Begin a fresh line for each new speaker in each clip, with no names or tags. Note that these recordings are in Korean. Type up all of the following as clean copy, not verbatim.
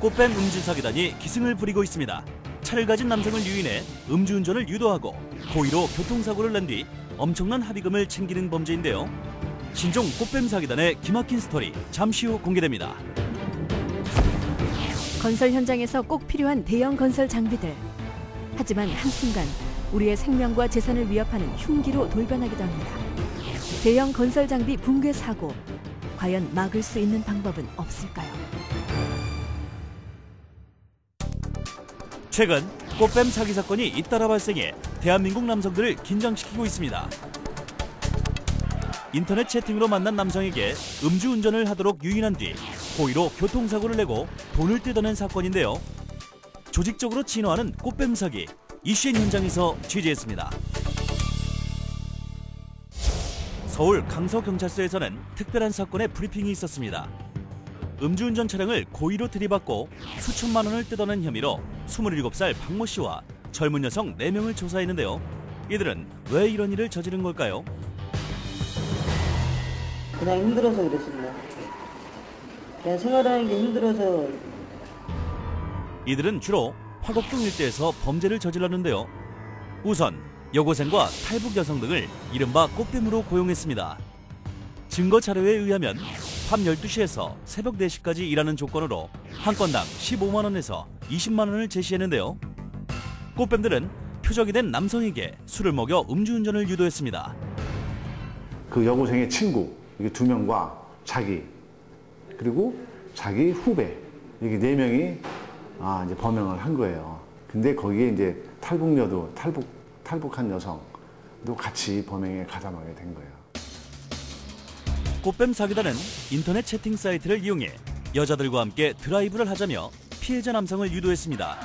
꽃뱀 음주 사기단이 기승을 부리고 있습니다. 차를 가진 남성을 유인해 음주운전을 유도하고 고의로 교통사고를 낸 뒤 엄청난 합의금을 챙기는 범죄인데요. 신종 꽃뱀 사기단의 기막힌 스토리 잠시 후 공개됩니다.
건설 현장에서 꼭 필요한 대형 건설 장비들. 하지만 한순간 우리의 생명과 재산을 위협하는 흉기로 돌변하기도 합니다. 대형 건설 장비 붕괴 사고. 과연 막을 수 있는 방법은 없을까요?
최근 꽃뱀 사기 사건이 잇따라 발생해 대한민국 남성들을 긴장시키고 있습니다. 인터넷 채팅으로 만난 남성에게 음주운전을 하도록 유인한 뒤 고의로 교통사고를 내고 돈을 뜯어낸 사건인데요. 조직적으로 진화하는 꽃뱀 사기, 이슈엔 현장에서 취재했습니다. 서울 강서경찰서에서는 특별한 사건의 브리핑이 있었습니다. 음주운전 차량을 고의로 들이받고 수천만 원을 뜯어낸 혐의로 27살 박모 씨와 젊은 여성 4명을 조사했는데요. 이들은 왜 이런 일을 저지른 걸까요?
그냥 힘들어서 그랬습니다. 그냥 생활하는 게 힘들어서.
이들은 주로 화곡동 일대에서 범죄를 저질렀는데요. 우선 여고생과 탈북 여성 등을 이른바 꽃뱀으로 고용했습니다. 증거 자료에 의하면 밤 12시에서 새벽 4시까지 일하는 조건으로 한 건당 15만 원에서 20만 원을 제시했는데요. 꽃뱀들은 표적이 된 남성에게 술을 먹여 음주운전을 유도했습니다.
그 여고생의 친구 이게 2명과 자기 그리고 자기 후배 이게 4명이 이제 범행을 한 거예요. 근데 거기에 이제 탈북녀도 탈북한 여성도 같이 범행에 가담하게 된 거예요.
꽃뱀 사기단은 인터넷 채팅 사이트를 이용해 여자들과 함께 드라이브를 하자며 피해자 남성을 유도했습니다.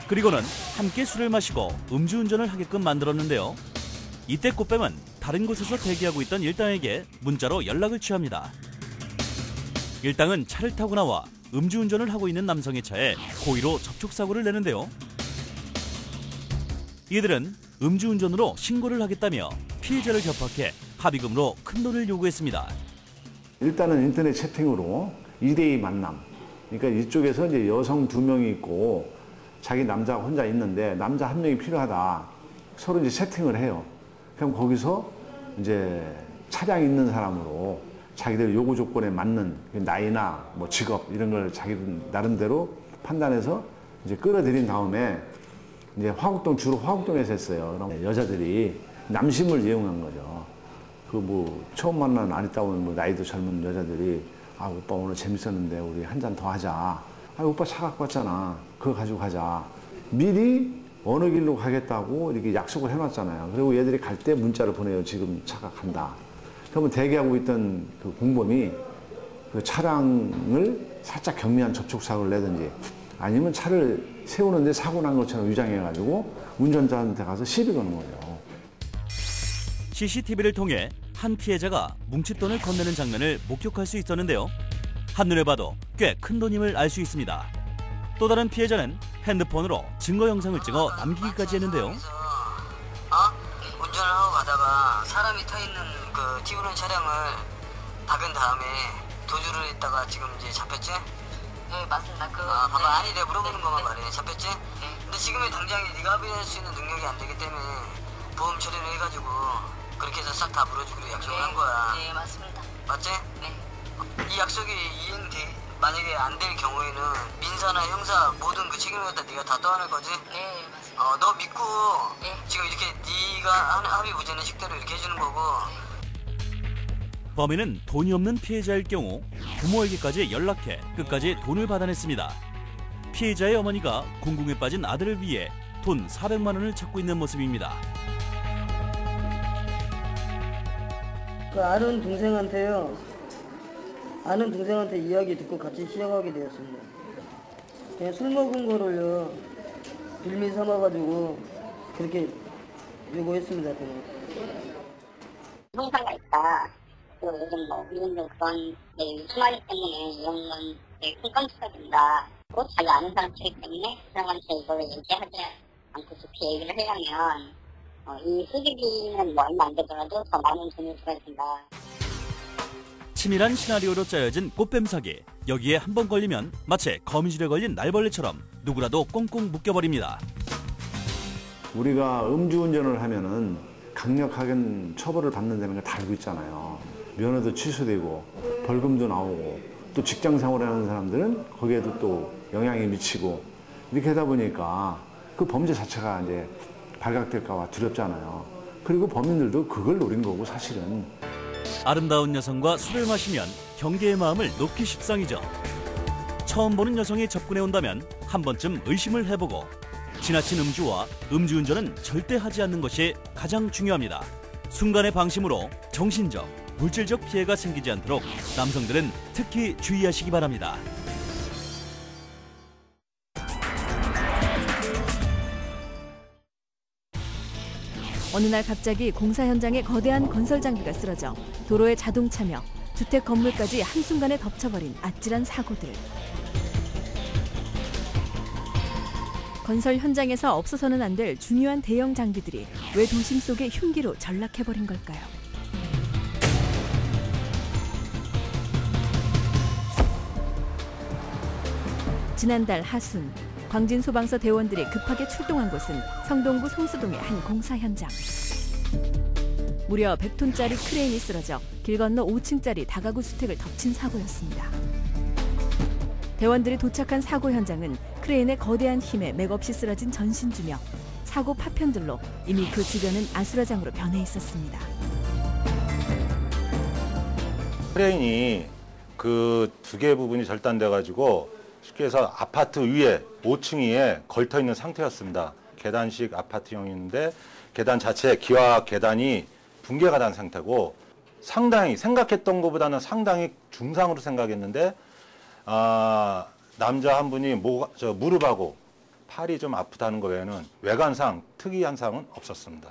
그리고는 함께 술을 마시고 음주운전을 하게끔 만들었는데요. 이때 꽃뱀은 다른 곳에서 대기하고 있던 일당에게 문자로 연락을 취합니다. 일당은 차를 타고 나와 음주운전을 하고 있는 남성의 차에 고의로 접촉사고를 내는데요. 이들은 음주운전으로 신고를 하겠다며 피해자를 협박해 합의금으로 큰 돈을 요구했습니다.
일단은 인터넷 채팅으로 2대2 만남. 그러니까 이쪽에서 이제 여성 2명이 있고 자기 남자가 혼자 있는데 남자 1명이 필요하다. 서로 이제 채팅을 해요. 그럼 거기서 이제 차량 있는 사람으로 자기들 요구 조건에 맞는 나이나 뭐 직업 이런 걸 자기들 나름대로 판단해서 이제 끌어들인 다음에 이제 주로 화곡동에서 했어요. 그럼 여자들이 남심을 이용한 거죠. 그 뭐 처음 만난 안 있다 보면 뭐 나이도 젊은 여자들이 오빠 오늘 재밌었는데 우리 한 잔 더 하자. 오빠 차 갖고 왔잖아. 그거 가지고 가자. 미리 어느 길로 가겠다고 이렇게 약속을 해놨잖아요. 그리고 얘들이 갈 때 문자를 보내요. 지금 차가 간다. 그러면 대기하고 있던 그 공범이 그 차량을 살짝 경미한 접촉사고를 내든지 아니면 차를 세우는데 사고 난 것처럼 위장해가지고 운전자한테 가서 시비 거는 거죠.
CCTV를 통해 한 피해자가 뭉칫돈을 건네는 장면을 목격할 수 있었는데요. 한눈에 봐도 꽤 큰 돈임을 알 수 있습니다. 또 다른 피해자는 핸드폰으로 증거 영상을 찍어 남기기까지 했는데요.
운전을 하고 가다가 사람이 타 있는 그 튀우는 차량을 박은 다음에 도주를 했다가 지금 이제 잡혔지?
네, 맞습니다.
봐봐. 아니, 내가 물어보는 것만 말해. 잡혔지?
네.
근데 지금의 당장에 네가 합의할 수 있는 능력이 안 되기 때문에 보험 처리를 해가지고 그렇게 해서 싹 다 물어주기로 약속을 한 거야.
네, 맞습니다.
맞지?
네.
이 약속이 만약에 안 될 경우에는 민사나 형사 모든 그 책임을 갖다 네가 다 떠안을 거지?
네, 맞습니다.
너 믿고
네.
지금 이렇게 네가 하는 합의 부재는 식대로 이렇게 해주는 거고.
범인은 돈이 없는 피해자일 경우 부모에게까지 연락해 끝까지 돈을 받아냈습니다. 피해자의 어머니가 공공에 빠진 아들을 위해 돈 400만 원을 찾고 있는 모습입니다.
그 아는 동생한테 이야기 듣고 같이 시작하게 되었습니다. 그냥 술 먹은 거를요 빌미 삼아가지고 그렇게 요구했습니다.
형사가 있다. 그리고 요즘 우리도 그런 심하기 때문에 이런 건 큰 건수가 된다. 꼭 자기 아는 사람이기 때문에 그 사람한테 이걸 얘기하지 않고 좋게 얘기를 하려면 이 수리비는 뭐 얼마 안 되더라도 더 많은 돈을 줘야 된다.
치밀한 시나리오로 짜여진 꽃뱀 사기. 여기에 한 번 걸리면 마치 거미줄에 걸린 날벌레처럼 누구라도 꽁꽁 묶여버립니다.
우리가 음주운전을 하면은 강력하게 처벌을 받는다는 걸 다 알고 있잖아요. 면허도 취소되고 벌금도 나오고 또 직장 생활하는 사람들은 거기에도 또 영향이 미치고 이렇게 하다 보니까 그 범죄 자체가 이제 발각될까 봐 두렵잖아요. 그리고 범인들도 그걸 노린 거고 사실은.
아름다운 여성과 술을 마시면 경계의 마음을 놓기 십상이죠. 처음 보는 여성이 접근해 온다면 한 번쯤 의심을 해보고 지나친 음주와 음주운전은 절대 하지 않는 것이 가장 중요합니다. 순간의 방심으로 정신적, 물질적 피해가 생기지 않도록 남성들은 특히 주의하시기 바랍니다.
어느 날 갑자기 공사 현장에 거대한 건설 장비가 쓰러져 도로에 자동차며 주택 건물까지 한순간에 덮쳐버린 아찔한 사고들. 건설 현장에서 없어서는 안 될 중요한 대형 장비들이 왜 도심 속의 흉기로 전락해버린 걸까요? 지난달 하순, 광진소방서 대원들이 급하게 출동한 곳은 성동구 송수동의 한 공사 현장. 무려 100톤짜리 크레인이 쓰러져 길 건너 5층짜리 다가구 주택을 덮친 사고였습니다. 대원들이 도착한 사고 현장은 크레인의 거대한 힘에 맥없이 쓰러진 전신주며 사고 파편들로 이미 그 주변은 아수라장으로 변해 있었습니다.
크레인이 그 두 개의 부분이 절단돼가지고 쉽게 해서 아파트 위에 5층 위에 걸터 있는 상태였습니다. 계단식 아파트형인데 계단 자체 기와 계단이 붕괴가 된 상태고 상당히 생각했던 것보다는 상당히 중상으로 생각했는데 남자 한 분이 무릎하고 팔이 좀 아프다는 거 외에는 외관상 특이한 상은 없었습니다.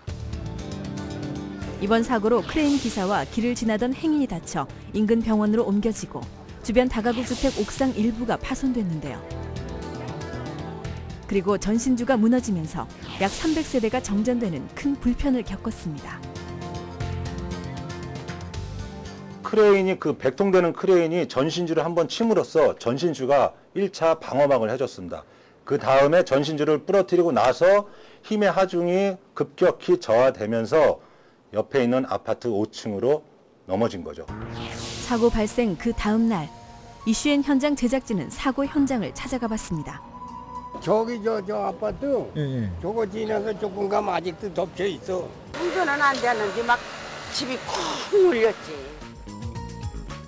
이번 사고로 크레인 기사와 길을 지나던 행인이 다쳐 인근 병원으로 옮겨지고 주변 다가구 주택 옥상 일부가 파손됐는데요. 그리고 전신주가 무너지면서 약 300세대가 정전되는 큰 불편을 겪었습니다.
크레인이 그 100톤 되는 크레인이 전신주를 한번 침으로써 전신주가 1차 방어막을 해줬습니다. 그 다음에 전신주를 부러뜨리고 나서 힘의 하중이 급격히 저하되면서 옆에 있는 아파트 5층으로 넘어진 거죠.
사고 발생 그 다음 날 이슈엔 현장 제작진은 사고 현장을 찾아가 봤습니다.
저기 저 아파트 저거 지나서 조금 가면 아직도 덮쳐 있어. 운전은 안 되는지 막 집이 쿵 울렸지.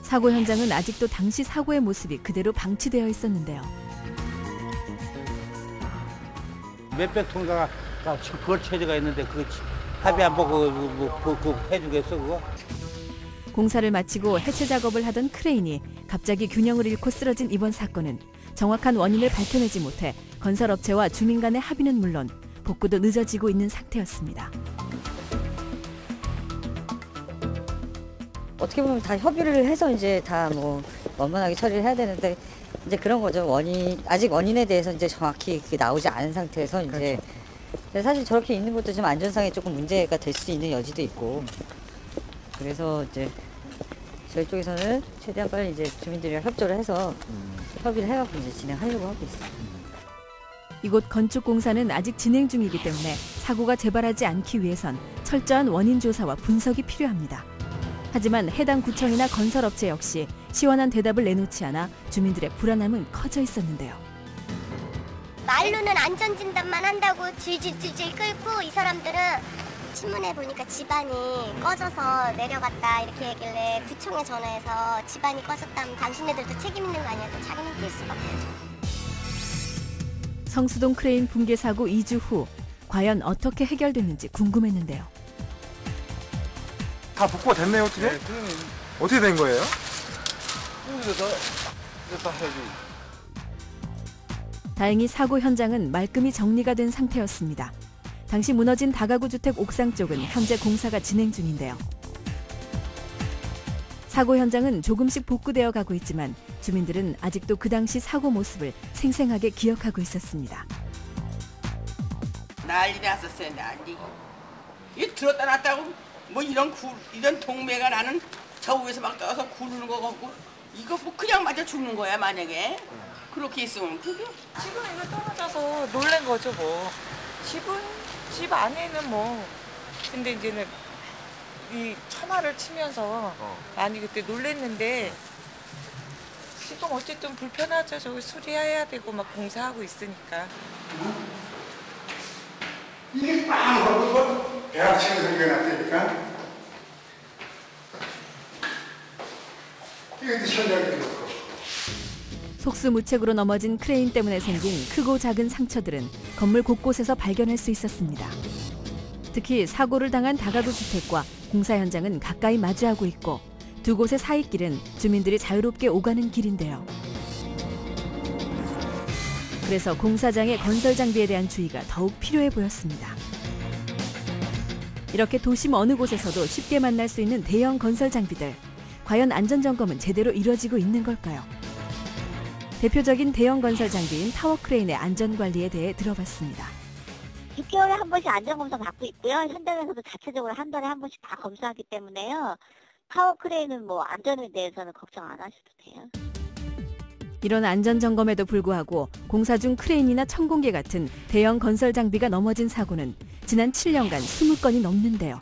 사고 현장은 아직도 당시 사고의 모습이 그대로 방치되어 있었는데요.
몇백 톤가가 벌쳐져가 있는데 그거 합의 안 보고 그거 해주겠어 그거?
공사를 마치고 해체 작업을 하던 크레인이 갑자기 균형을 잃고 쓰러진 이번 사건은 정확한 원인을 밝혀내지 못해 건설업체와 주민 간의 합의는 물론 복구도 늦어지고 있는 상태였습니다.
어떻게 보면 다 협의를 해서 이제 다 뭐 원만하게 처리를 해야 되는데 이제 그런 거죠. 아직 원인에 대해서 이제 정확히 나오지 않은 상태에서 이제 그렇죠. 사실 저렇게 있는 것도 좀 안전상에 조금 문제가 될 수 있는 여지도 있고 그래서 이제 저희 쪽에서는 최대한 빨리 이제 주민들이랑 협조를 해서 협의를 해갖고 이제 진행하려고 하고 있어요.
이곳 건축 공사는 아직 진행 중이기 때문에 사고가 재발하지 않기 위해선 철저한 원인 조사와 분석이 필요합니다. 하지만 해당 구청이나 건설업체 역시 시원한 대답을 내놓지 않아 주민들의 불안함은 커져 있었는데요.
말로는 안전진단만 한다고 질질 끌고 이 사람들은 신문에 보니까 집안이 꺼져서 내려갔다 이렇게 얘기길래 구청에 전화해서 집안이 꺼졌다면 당신네들도 책임 있는 거 아니야? 또 자기네들 수밖에 없죠.
성수동 크레인 붕괴 사고 2주 후 과연 어떻게 해결됐는지 궁금했는데요.
다 복구가 됐네요, 어떻게? 네, 어떻게 된 거예요?
다행히 사고 현장은 말끔히 정리가 된 상태였습니다. 당시 무너진 다가구 주택 옥상 쪽은 현재 공사가 진행 중인데요. 사고 현장은 조금씩 복구되어 가고 있지만 주민들은 아직도 그 당시 사고 모습을 생생하게 기억하고 있었습니다.
난리 났었어요, 난리. 이 들었다 놨다고 뭐 이런 동매가 나는
저 위에서 막 떠서 구르는 거 같고 이거 뭐 그냥 맞아 죽는 거야 만약에 그렇게 있으면 그게
집은 이거 떨어져서 놀란 거죠 뭐. 집 안에는 뭐 근데 이제는 이 천하를 치면서 많이 그때 놀랬는데 지금 어쨌든 불편하죠. 저기 수리해야 되고 막 공사하고 있으니까.
이게 빵 하고 대학생이 생겨났다니까. 이것도 천장이 그렇고.
속수무책으로 넘어진 크레인 때문에 생긴 크고 작은 상처들은 건물 곳곳에서 발견할 수 있었습니다. 특히 사고를 당한 다가구 주택과 공사 현장은 가까이 마주하고 있고 두 곳의 사이길은 주민들이 자유롭게 오가는 길인데요. 그래서 공사장의 건설 장비에 대한 주의가 더욱 필요해 보였습니다. 이렇게 도심 어느 곳에서도 쉽게 만날 수 있는 대형 건설 장비들. 과연 안전점검은 제대로 이루어지고 있는 걸까요? 대표적인 대형 건설 장비인 타워 크레인의 안전관리에 대해 들어봤습니다.
6개월에 한 번씩 안전검사 받고 있고요. 현장에서도 자체적으로 한 달에 한 번씩 다 검사하기 때문에요. 타워 크레인은 뭐 안전에 대해서는 걱정 안 하셔도 돼요.
이런 안전점검에도 불구하고 공사 중 크레인이나 천공계 같은 대형 건설 장비가 넘어진 사고는 지난 7년간 20건이 넘는데요.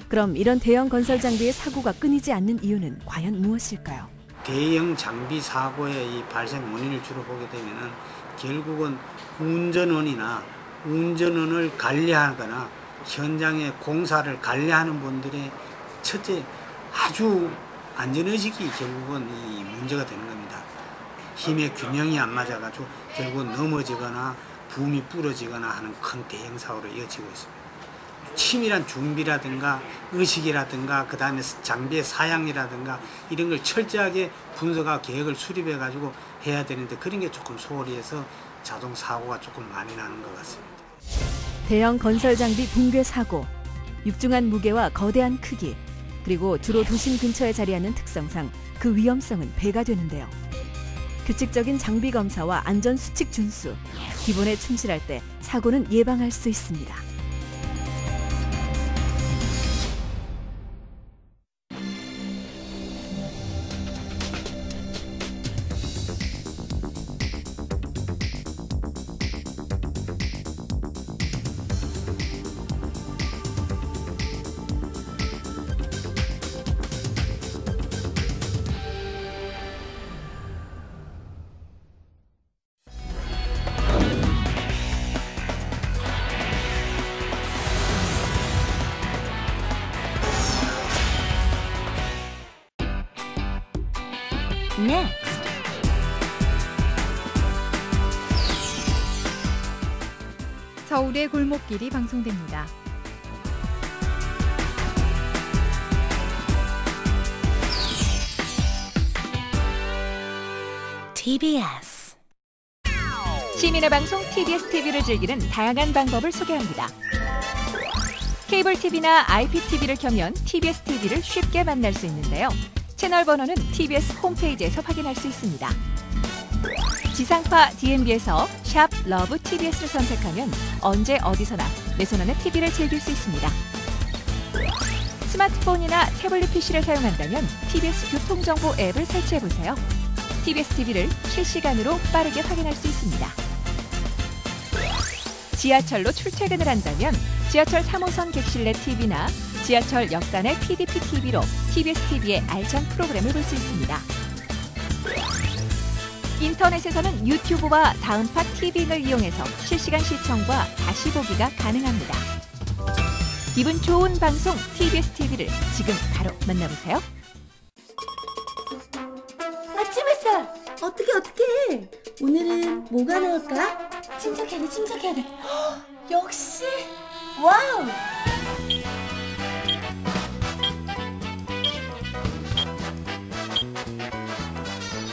그럼 이런 대형 건설 장비의 사고가 끊이지 않는 이유는 과연 무엇일까요?
대형 장비 사고의 이 발생 원인을 주로 보게 되면은 결국은 운전원이나 운전원을 관리하거나 현장의 공사를 관리하는 분들의 첫째 아주 안전의식이 결국은 이 문제가 되는 겁니다. 힘의 균형이 안 맞아가지고 결국은 넘어지거나 붐이 부러지거나 하는 큰 대형 사고로 이어지고 있습니다. 치밀한 준비라든가 의식이라든가 그 다음에 장비의 사양이라든가 이런 걸 철저하게 분석하고 계획을 수립해 가지고 해야 되는데 그런 게 조금 소홀히 해서 자동 사고가 조금 많이 나는 것 같습니다.
대형 건설 장비 붕괴 사고, 육중한 무게와 거대한 크기, 그리고 주로 도심 근처에 자리하는 특성상 그 위험성은 배가 되는데요. 규칙적인 장비 검사와 안전 수칙 준수, 기본에 충실할 때 사고는 예방할 수 있습니다.
Next. 서울의 골목길이 방송됩니다.
TBS
시민의 방송 TBS TV를 즐기는 다양한 방법을 소개합니다. 케이블 TV나 IPTV를 켜면 TBS TV를 쉽게 만날 수 있는데요. 채널 번호는 TBS 홈페이지에서 확인할 수 있습니다. 지상파 DMB에서 샵 러브 TBS를 선택하면 언제 어디서나 내 손안에 TV를 즐길 수 있습니다. 스마트폰이나 태블릿 PC를 사용한다면 TBS 교통정보 앱을 설치해보세요. TBS TV를 실시간으로 빠르게 확인할 수 있습니다. 지하철로 출퇴근을 한다면 지하철 3호선 객실 내 TV나 지하철 역산의 PDP TV로 TBS TV의 알찬 프로그램을 볼 수 있습니다. 인터넷에서는 유튜브와 다음파 TV를 이용해서 실시간 시청과 다시 보기가 가능합니다. 기분 좋은 방송 TBS TV를 지금 바로 만나보세요.
아침 햇살! 어떡해! 오늘은 뭐가 나올까? 침착해야 돼. 역시! 와우!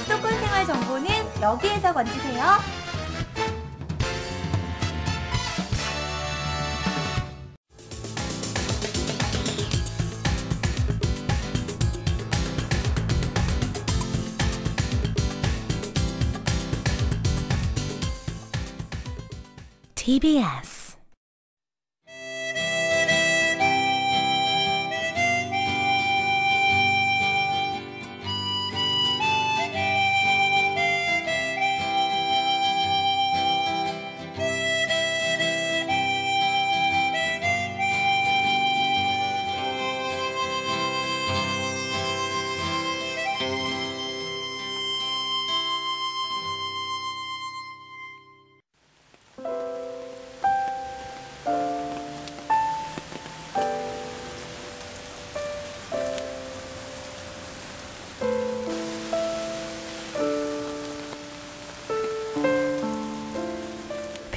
수도권 생활 정보는 여기에서 건지세요.
TBS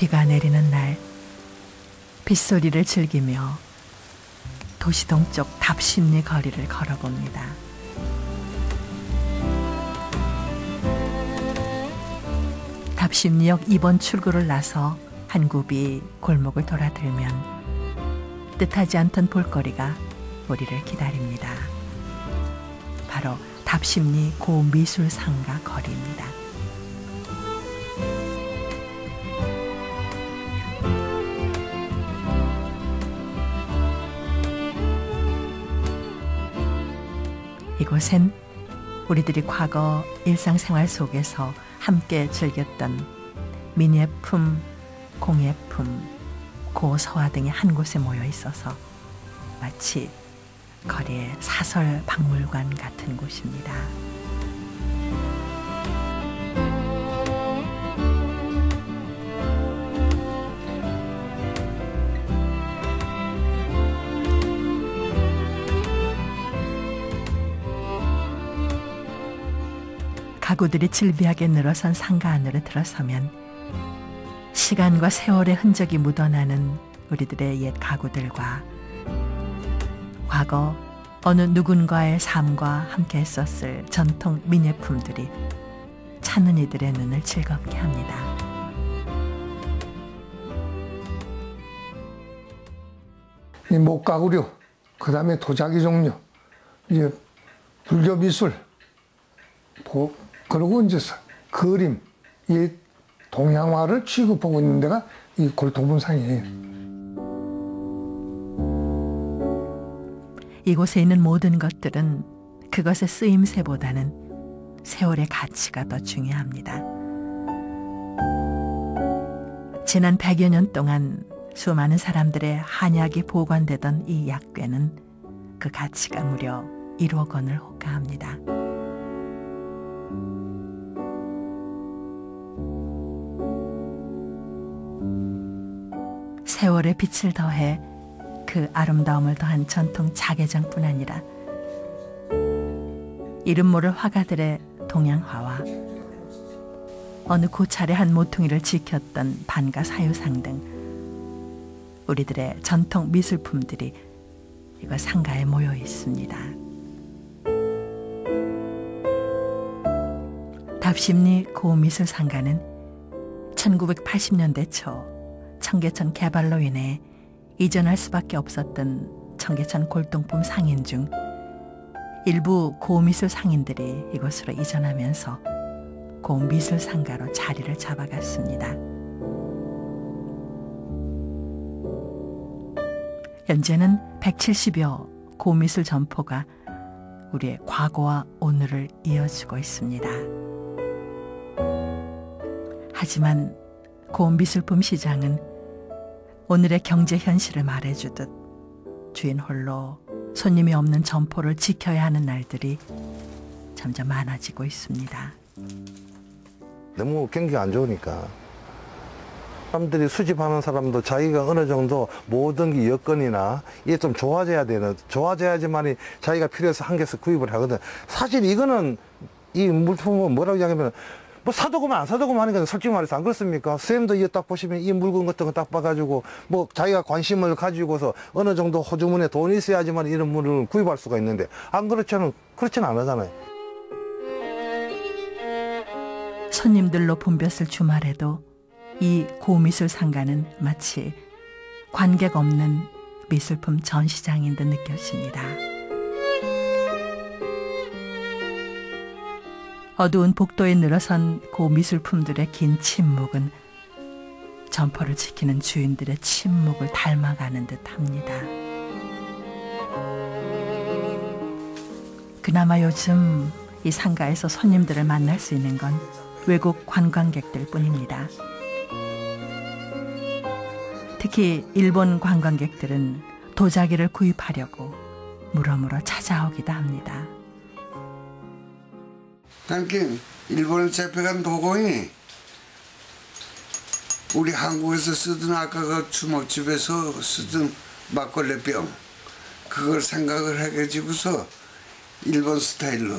비가 내리는 날 빗소리를 즐기며 도시동 쪽 답심리 거리를 걸어봅니다. 답심리역 2번 출구를 나서 한 굽이 골목을 돌아들면 뜻하지 않던 볼거리가 우리를 기다립니다. 바로 답심리 고미술상가 거리입니다. 이곳엔 우리들이 과거 일상생활 속에서 함께 즐겼던 민예품, 공예품, 고서화 등이 한 곳에 모여 있어서 마치 거리의 사설 박물관 같은 곳입니다. 가구들이 질비하게 늘어선 상가 안으로 들어서면 시간과 세월의 흔적이 묻어나는 우리들의 옛 가구들과 과거 어느 누군가의 삶과 함께 했었을 전통 민예품들이 찾는 이들의 눈을 즐겁게 합니다.
이 목가구류, 그 다음에 도자기 종류, 이제 불교 미술, 그리고 이제 그림, 이 동양화를 취급하고 있는 데가 이 골동분상이에요.
이곳에 있는 모든 것들은 그것의 쓰임새보다는 세월의 가치가 더 중요합니다. 지난 100여 년 동안 수많은 사람들의 한약이 보관되던 이 약궤는 그 가치가 무려 1억 원을 호가합니다. 세월의 빛을 더해 그 아름다움을 더한 전통 자개장뿐 아니라 이름 모를 화가들의 동양화와 어느 고찰의 한 모퉁이를 지켰던 반가 사유상 등 우리들의 전통 미술품들이 이곳 상가에 모여 있습니다. 답심리 고미술상가는 1980년대 초 청계천 개발로 인해 이전할 수밖에 없었던 청계천 골동품 상인 중 일부 고미술 상인들이 이곳으로 이전하면서 고미술 상가로 자리를 잡아갔습니다. 현재는 170여 고미술 점포가 우리의 과거와 오늘을 이어주고 있습니다. 하지만 고미술품 시장은 오늘의 경제 현실을 말해주듯 주인 홀로 손님이 없는 점포를 지켜야 하는 날들이 점점 많아지고 있습니다.
너무 경기가 안 좋으니까 사람들이 수집하는 사람도 자기가 어느 정도 모든 게 여건이나 이게 좀 좋아져야지만이 자기가 필요해서 한 개씩 구입을 하거든. 사실 이거는 이 물품은 뭐라고 이야기하면 뭐 사도 그만 안 사도 그만 하니까 솔직히 말해서 안 그렇습니까? 선생님도 이거 딱 보시면 이 물건 같은 거 딱 봐가지고 뭐 자기가 관심을 가지고서 어느 정도 호주머니에 돈이 있어야지만 이런 물을 구입할 수가 있는데 안 그렇지는 않잖아요.
손님들로 붐볐을 주말에도 이 고미술 상가는 마치 관객 없는 미술품 전시장인 듯 느껴집니다. 어두운 복도에 늘어선 고미술품들의 긴 침묵은 점포를 지키는 주인들의 침묵을 닮아가는 듯합니다. 그나마 요즘 이 상가에서 손님들을 만날 수 있는 건 외국 관광객들 뿐입니다. 특히 일본 관광객들은 도자기를 구입하려고 물어물어 찾아오기도 합니다.
그러니까 일본에 잡혀간 도공이 우리 한국에서 쓰던 아까 그 주먹집에서 쓰던 막걸리병 그걸 생각을 해가지고서 일본 스타일로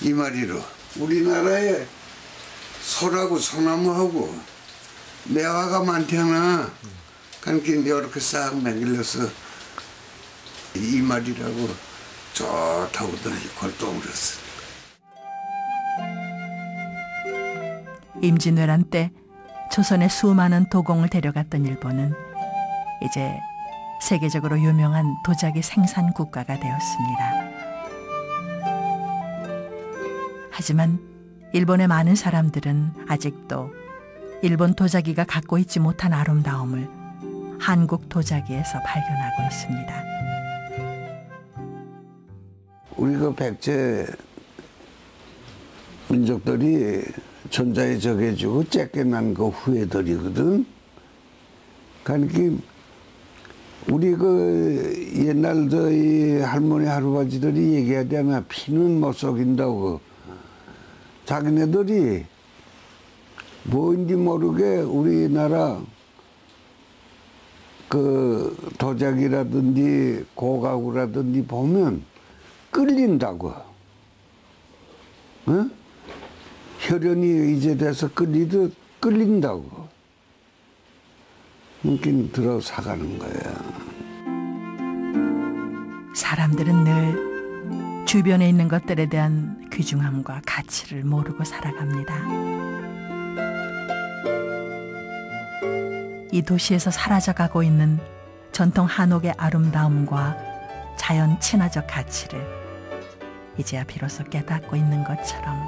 이마리로 우리나라에 소라고 소나무하고 매화가 많잖아. 그러니까 이렇게 싹 매길러서 이 말이라고 좋다고들 활동을 했어.
임진왜란 때 조선의 수많은 도공을 데려갔던 일본은 이제 세계적으로 유명한 도자기 생산 국가가 되었습니다. 하지만 일본의 많은 사람들은 아직도 일본 도자기가 갖고 있지 못한 아름다움을 한국 도자기에서 발견하고 있습니다.
우리가 백제 민족들이 천자에 적해주고 째게 난 그 후예들이거든. 그러니까 우리 그 옛날 저희 할머니 할아버지들이 얘기하자면 피는 못 속인다고. 자기네들이 뭐인지 모르게 우리나라 그 도자기라든지 고가구라든지 보면 끌린다고. 어? 혈연이 이제 돼서 끌리듯 끌린다고. 그러니까 들어 사가는 거야.
사람들은 늘 주변에 있는 것들에 대한 귀중함과 가치를 모르고 살아갑니다. 이 도시에서 사라져가고 있는 전통 한옥의 아름다움과 자연 친화적 가치를 이제야 비로소 깨닫고 있는 것처럼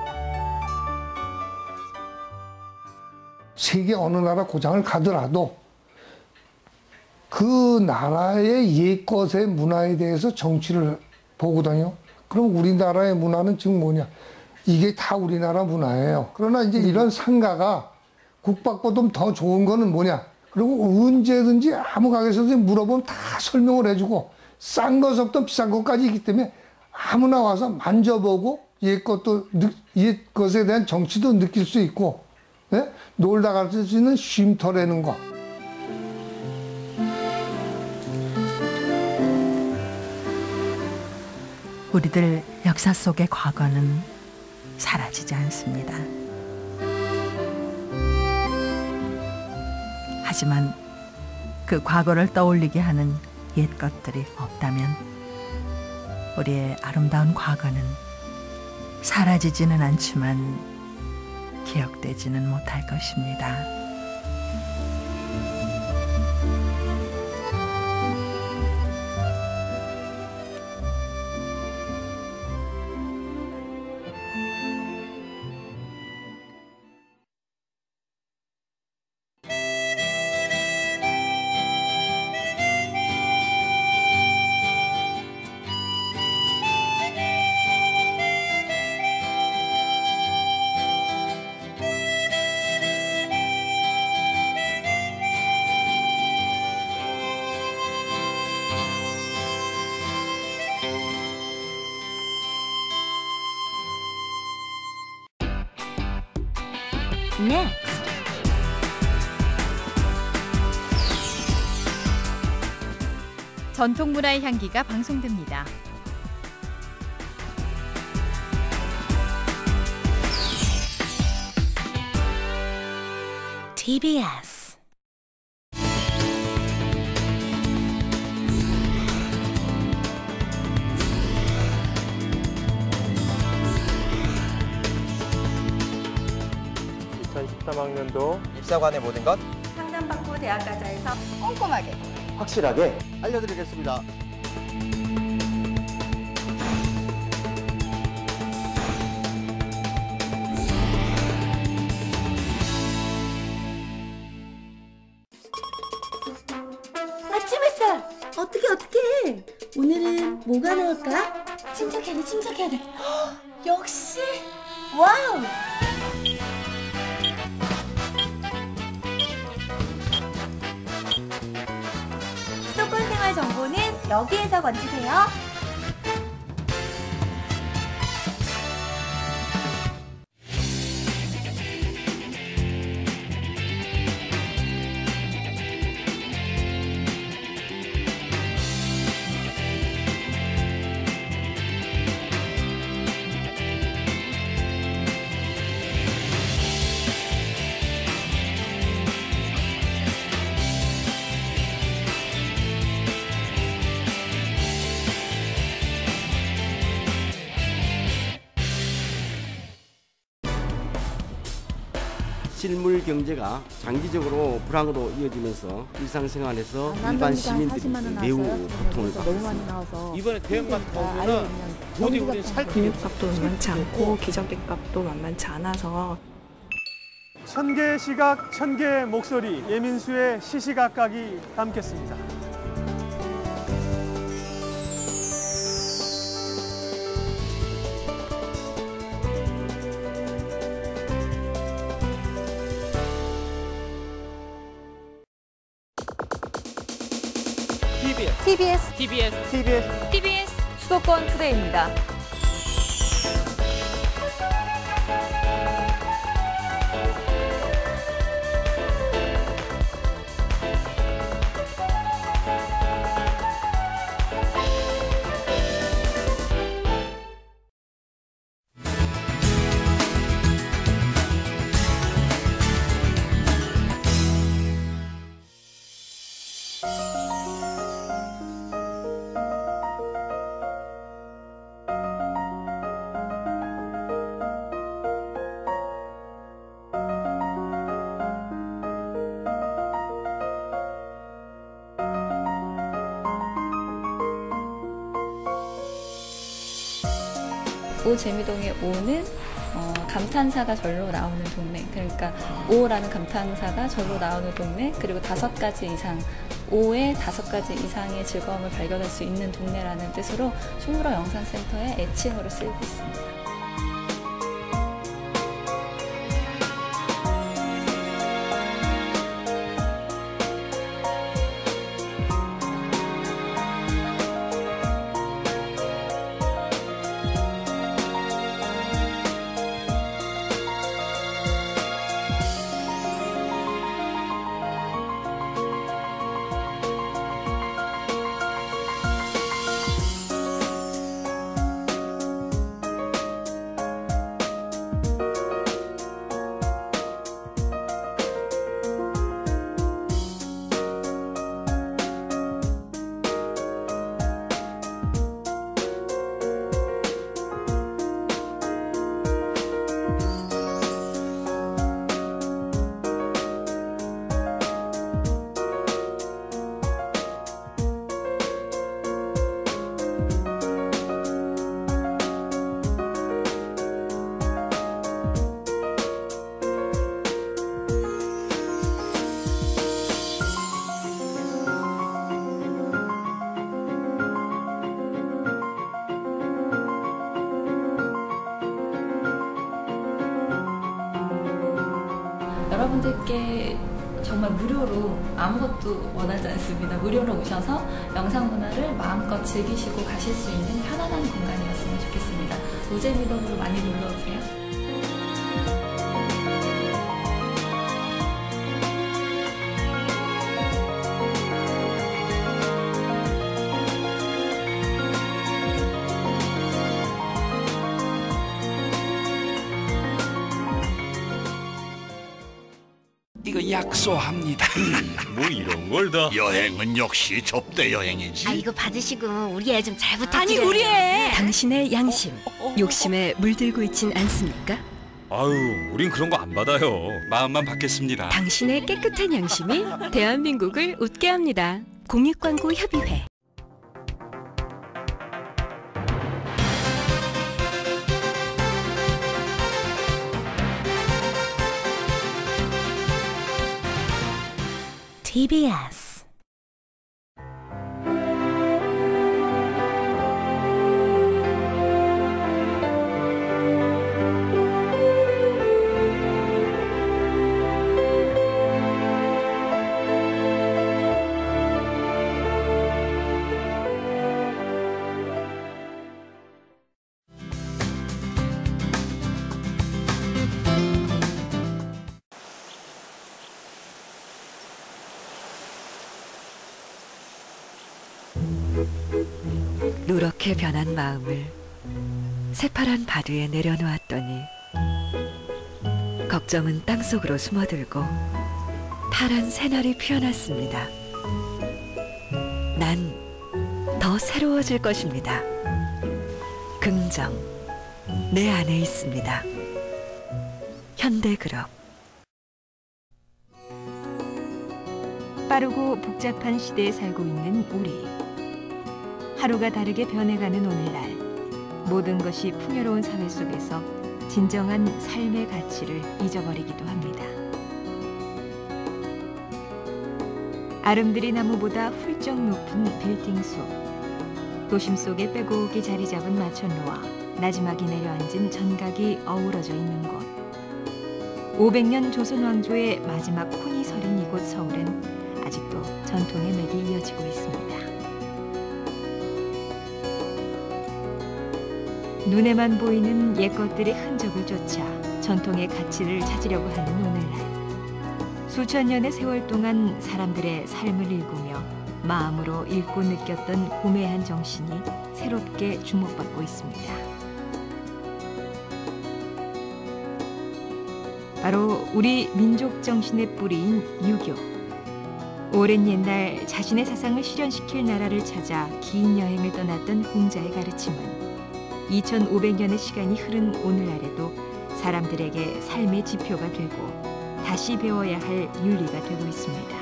세계 어느 나라 고장을 가더라도 그 나라의 옛것의 문화에 대해서 정치를 보거든요. 그럼 우리나라의 문화는 지금 뭐냐? 이게 다 우리나라 문화예요. 그러나 이제 이런 상가가 국밥보다 더 좋은 거는 뭐냐? 그리고 언제든지 아무 가게에서도 물어보면 다 설명을 해주고 싼 것부터 비싼 것까지 있기 때문에 아무나 와서 만져보고 옛것에 대한 정치도 느낄 수 있고, 예? 놀다 갈 수 있는 쉼터라는 거.
우리들 역사 속의 과거는 사라지지 않습니다. 하지만 그 과거를 떠올리게 하는 옛것들이 없다면 우리의 아름다운 과거는 사라지지는 않지만 기억되지는 못할 것입니다.
Next. 전통 문화의 향기가 방송됩니다.
TBS
입사관의 모든 것
상담받고 대학가자에서 꼼꼼하게
확실하게 알려드리겠습니다.
아침 햇살 어떻게 오늘은 뭐가 나올까? 침착해야 돼 역시 와우. 수도권 생활 정보는 여기에서 건지세요.
실물 경제가 장기적으로 불황으로 이어지면서 일상생활에서 일반 시민들이 매우 고통을 받고 있습니다.
이번에 대형마트 보면은 도저히 우리는 살
공유값도 만만치 않고 기저귀값도 만만치 않아서.
1000개의 시각, 1000개의 목소리, 예민수의 시시각각이 담겠습니다.
TBS 수도권 투데이입니다.
오재미동의 오는 감탄사가 절로 나오는 동네, 그러니까 오라는 감탄사가 절로 나오는 동네, 그리고 5가지 이상, 오의 5가지 이상의 즐거움을 발견할 수 있는 동네라는 뜻으로 충무로 영상센터의 애칭으로 쓰이고 있습니다. 여러분들께 정말 무료로 아무것도 원하지 않습니다. 무료로 오셔서 영상문화를 마음껏 즐기시고 가실 수 있는 편안한 공간이었으면 좋겠습니다. 오재미동으로 많이 놀러오세요.
이거 약소합니다.
뭐 이런 걸 다. 여행은 역시 접대 여행이지.
아, 이거 받으시고 우리 애 좀 잘 부탁드려요. 아니, 우리 애!
당신의 양심, 욕심에 물들고 있진 않습니까?
아유, 우린 그런 거 안 받아요. 마음만 받겠습니다.
당신의 깨끗한 양심이 대한민국을 웃게 합니다. 공익광고협의회.
TBS
누렇게 변한 마음을 새파란 바위에 내려놓았더니 걱정은 땅속으로 숨어들고 파란 새날이 피어났습니다. 난 더 새로워질 것입니다. 긍정, 내 안에 있습니다. 현대그룹 빠르고 복잡한 시대에 살고 있는 우리. 하루가 다르게 변해가는 오늘날, 모든 것이 풍요로운 사회 속에서 진정한 삶의 가치를 잊어버리기도 합니다. 아름드리 나무보다 훌쩍 높은 빌딩 숲, 도심 속에 빼곡히 자리 잡은 마천루와 나지막이 내려앉은 전각이 어우러져 있는 곳. 500년 조선 왕조의 마지막 혼이 서린 이곳 서울은 아직도 전통의 맥이 이어지고 있습니다. 눈에만 보이는 옛것들의 흔적을 쫓아 전통의 가치를 찾으려고 하는 오늘날. 수천 년의 세월 동안 사람들의 삶을 읽으며 마음으로 읽고 느꼈던 고매한 정신이 새롭게 주목받고 있습니다. 바로 우리 민족 정신의 뿌리인 유교. 오랜 옛날 자신의 사상을 실현시킬 나라를 찾아 긴 여행을 떠났던 공자의 가르침은 2500년의 시간이 흐른 오늘날에도 사람들에게 삶의 지표가 되고 다시 배워야 할 윤리가 되고 있습니다.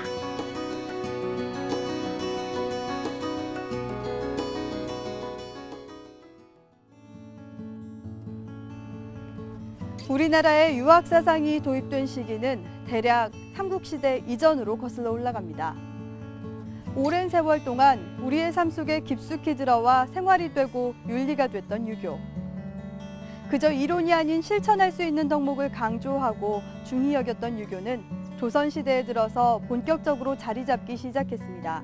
우리나라에 유학 사상이 도입된 시기는 대략 삼국시대 이전으로 거슬러 올라갑니다. 오랜 세월 동안 우리의 삶 속에 깊숙이 들어와 생활이 되고 윤리가 됐던 유교. 그저 이론이 아닌 실천할 수 있는 덕목을 강조하고 중히 여겼던 유교는 조선시대에 들어서 본격적으로 자리 잡기 시작했습니다.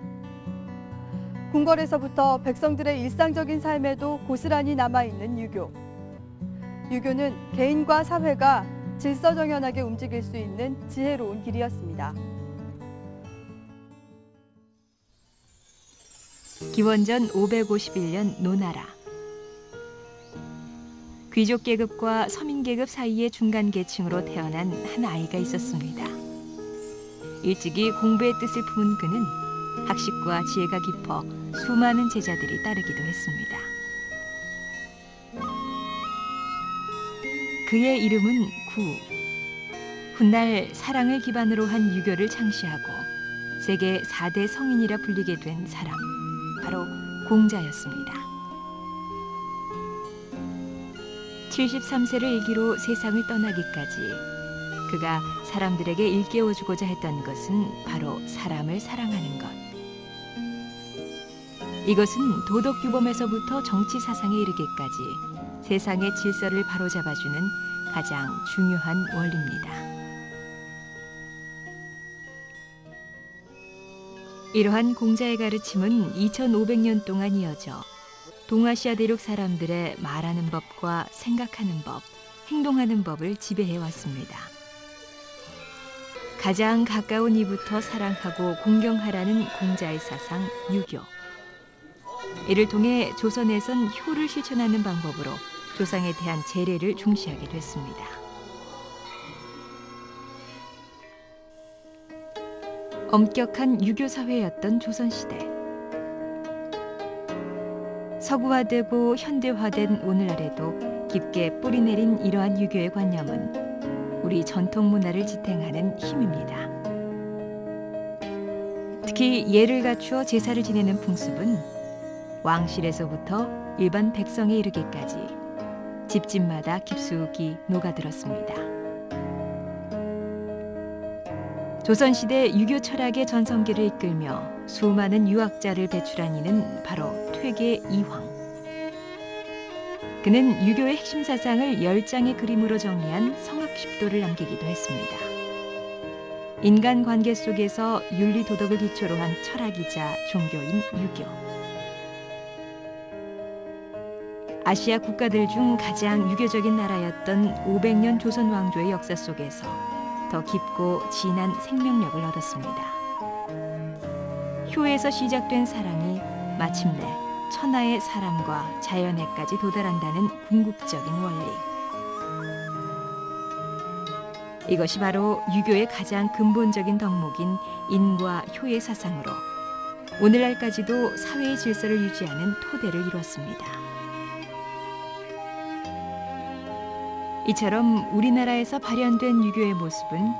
궁궐에서부터 백성들의 일상적인 삶에도 고스란히 남아있는 유교. 유교는 개인과 사회가 질서정연하게 움직일 수 있는 지혜로운 길이었습니다.
기원전 551년 노나라. 귀족 계급과 서민 계급 사이의 중간 계층으로 태어난 한 아이가 있었습니다. 일찍이 공부의 뜻을 품은 그는 학식과 지혜가 깊어 수많은 제자들이 따르기도 했습니다. 그의 이름은 구. 훗날 사랑을 기반으로 한 유교를 창시하고 세계 4대 성인이라 불리게 된 사람, 바로 공자였습니다. 73세를 일기로 세상을 떠나기까지 그가 사람들에게 일깨워주고자 했던 것은 바로 사람을 사랑하는 것. 이것은 도덕규범에서부터 정치사상에 이르기까지 세상의 질서를 바로잡아주는 가장 중요한 원리입니다. 이러한 공자의 가르침은 2500년 동안 이어져 동아시아 대륙 사람들의 말하는 법과 생각하는 법, 행동하는 법을 지배해왔습니다. 가장 가까운 이부터 사랑하고 공경하라는 공자의 사상 유교. 이를 통해 조선에선 효를 실천하는 방법으로 조상에 대한 제례를 중시하게 됐습니다. 엄격한 유교 사회였던 조선시대. 서구화되고 현대화된 오늘날에도 깊게 뿌리내린 이러한 유교의 관념은 우리 전통 문화를 지탱하는 힘입니다. 특히 예를 갖추어 제사를 지내는 풍습은 왕실에서부터 일반 백성에 이르기까지 집집마다 깊숙이 녹아들었습니다. 조선시대 유교 철학의 전성기를 이끌며 수많은 유학자를 배출한 이는 바로 퇴계 이황. 그는 유교의 핵심 사상을 10장의 그림으로 정리한 성학십도를 남기기도 했습니다. 인간관계 속에서 윤리 도덕을 기초로 한 철학이자 종교인 유교. 아시아 국가들 중 가장 유교적인 나라였던 500년 조선 왕조의 역사 속에서 더 깊고 진한 생명력을 얻었습니다. 효에서 시작된 사랑이 마침내 천하의 사람과 자연에까지 도달한다는 궁극적인 원리. 이것이 바로 유교의 가장 근본적인 덕목인 인과 효의 사상으로 오늘날까지도 사회의 질서를 유지하는 토대를 이뤘습니다. 이처럼 우리나라에서 발현된 유교의 모습은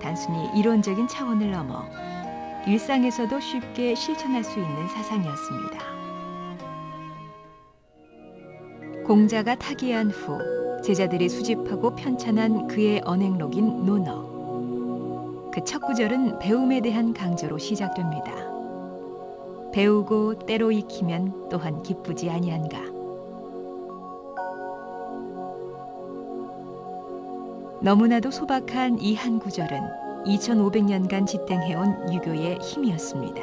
단순히 이론적인 차원을 넘어
일상에서도 쉽게 실천할 수 있는 사상이었습니다. 공자가 타계한 후 제자들이 수집하고 편찬한 그의 언행록인 논어. 그 첫 구절은 배움에 대한 강조로 시작됩니다. 배우고 때로 익히면 또한 기쁘지 아니한가. 너무나도 소박한 이 한 구절은 2500년간 지탱해온 유교의 힘이었습니다.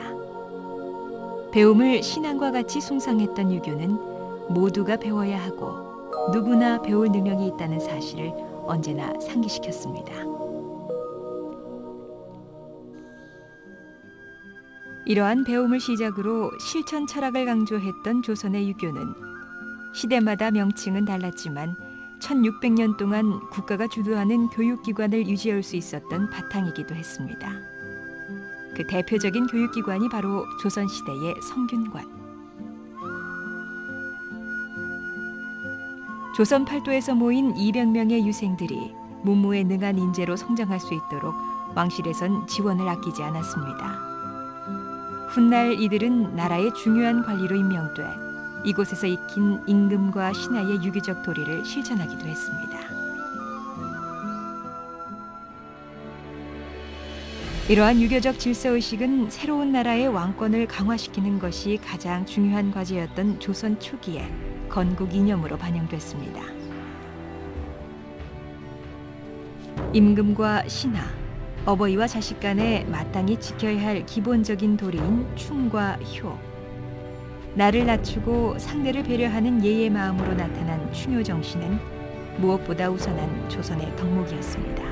배움을 신앙과 같이 숭상했던 유교는 모두가 배워야 하고 누구나 배울 능력이 있다는 사실을 언제나 상기시켰습니다. 이러한 배움을 시작으로 실천 철학을 강조했던 조선의 유교는 시대마다 명칭은 달랐지만 1600년 동안 국가가 주도하는 교육기관을 유지할 수 있었던 바탕이기도 했습니다. 그 대표적인 교육기관이 바로 조선시대의 성균관. 조선 팔도에서 모인 200명의 유생들이 문무에 능한 인재로 성장할 수 있도록 왕실에선 지원을 아끼지 않았습니다. 훗날 이들은 나라의 중요한 관리로 임명돼 이곳에서 익힌 임금과 신하의 유교적 도리를 실천하기도 했습니다. 이러한 유교적 질서의식은 새로운 나라의 왕권을 강화시키는 것이 가장 중요한 과제였던 조선 초기에 건국 이념으로 반영됐습니다. 임금과 신하, 어버이와 자식 간에 마땅히 지켜야 할 기본적인 도리인 충과 효. 나를 낮추고 상대를 배려하는 예의 마음으로 나타난 충효 정신은 무엇보다 우선한 조선의 덕목이었습니다.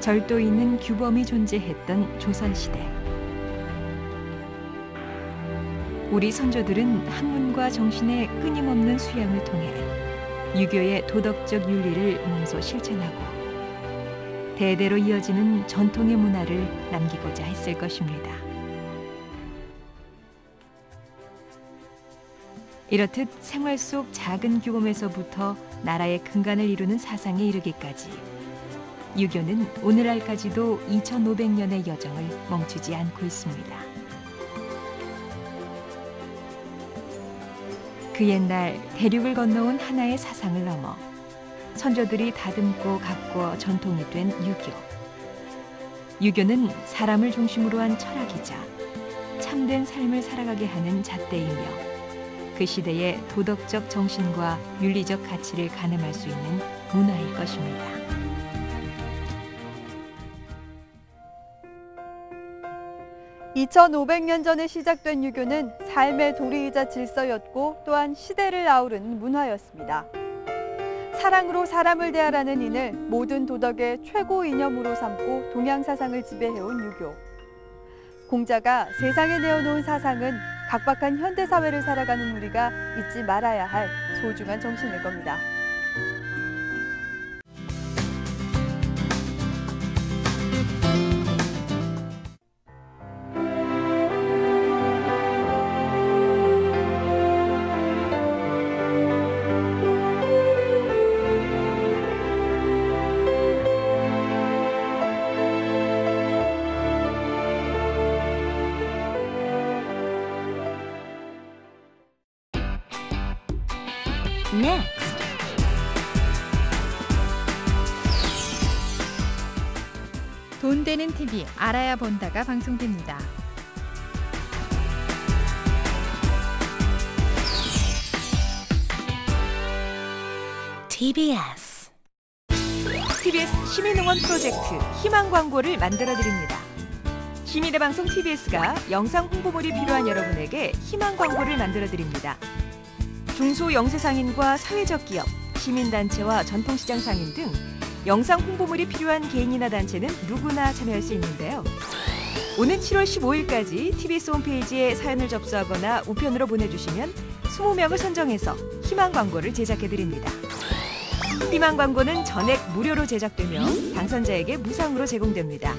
절도 있는 규범이 존재했던 조선시대. 우리 선조들은 학문과 정신의 끊임없는 수양을 통해 유교의 도덕적 윤리를 몸소 실천하고 대대로 이어지는 전통의 문화를 남기고자 했을 것입니다. 이렇듯 생활 속 작은 규범에서부터 나라의 근간을 이루는 사상에 이르기까지 유교는 오늘날까지도 2500년의 여정을 멈추지 않고 있습니다. 그 옛날 대륙을 건너온 하나의 사상을 넘어 선조들이 다듬고 가꾸어 전통이 된 유교. 유교는 사람을 중심으로 한 철학이자 참된 삶을 살아가게 하는 잣대이며 그 시대의 도덕적 정신과 윤리적 가치를 가늠할 수 있는 문화일 것입니다.
(2500년) 전에 시작된 유교는 삶의 도리이자 질서였고 또한 시대를 아우르는 문화였습니다. 사랑으로 사람을 대하라는 인을 모든 도덕의 최고 이념으로 삼고 동양사상을 지배해온 유교. 공자가 세상에 내어놓은 사상은 각박한 현대사회를 살아가는 우리가 잊지 말아야 할 소중한 정신일 겁니다.
Next.
돈 되는 TV 알아야 본다가 방송됩니다.
TBS 시민응원 프로젝트 희망 광고를 만들어 드립니다. 시민의 방송 TBS가 영상 홍보물이 필요한 여러분에게 희망 광고를 만들어 드립니다. 중소영세상인과 사회적 기업, 시민단체와 전통시장 상인 등 영상 홍보물이 필요한 개인이나 단체는 누구나 참여할 수 있는데요. 오는 7월 15일까지 TBS 홈페이지에 사연을 접수하거나 우편으로 보내주시면 20명을 선정해서 희망 광고를 제작해드립니다. 희망 광고는 전액 무료로 제작되며 당선자에게 무상으로 제공됩니다.